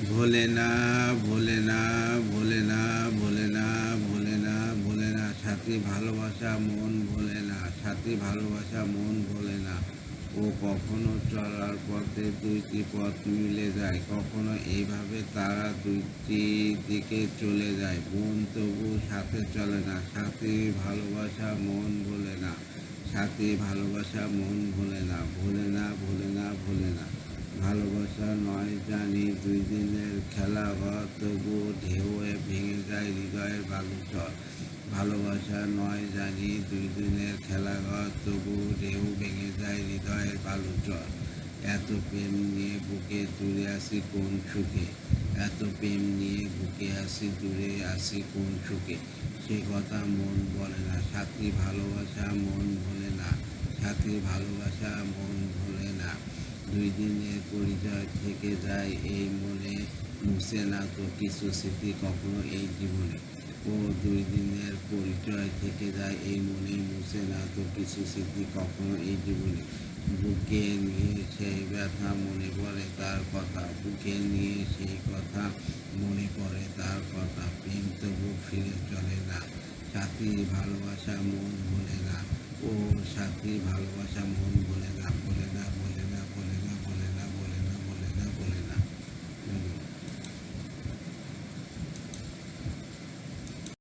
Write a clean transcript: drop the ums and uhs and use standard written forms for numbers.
ভোলে না, ভোলে না, ভোলে না, ভোলে না, ভোলে না, ভোলে না, সাথী ভালোবাসা মন ভোলে না, সাথী ভালোবাসা মন ভোলে না। ও কখনো চলার পথে দুইটি পথ মিলে যায়, কখনো এইভাবে তারা দুইটি দিকে চলে যায়। মন তবু সাথে চলে না, সাথী ভালোবাসা মন ভোলে না, সাথী ভালোবাসা মন ভোলে না, ভোলে না, ভোলে না, ভোলে না। ভালোবাসা নয় জানি দুই দিনের খেলাঘর, তবুও ঢেউয়ে ভেঙে যায় হৃদয়ের বালুচর। ভালোবাসা নয় জানি দুই দিনের খেলাঘর, তবুও ঢেউ ভেঙে যায় হৃদয়ের বালুচর। এত প্রেম নিয়ে বুকে দূরে আসি কোন সুখে, এত প্রেম নিয়ে বুকে আসি দূরে আসি কোন সুখে। সে কথা মন বলে না, সাথী ভালোবাসা মন ভোলে না, সাথী ভালোবাসা মন ভোলে না। দুই দিনের পরিচয় থেকে যায় এই মনে, মুছে না তো কিছু স্মৃতি কখনো এই জীবনে। ও দুই দিনের পরিচয় থেকে যায় এই মনে, মুছে না তো কিছু স্মৃতি কখনো এই জীবনে। বুকে নিয়ে সেই ব্যথা মনে পড়ে তার কথা, বুকে নিয়ে সেই কথা মনে পড়ে তার কথা। প্রেম তবু ফিরে চলে না, সাথী ভালোবাসা মন ভোলে না। ও সাথী ভালোবাসা মন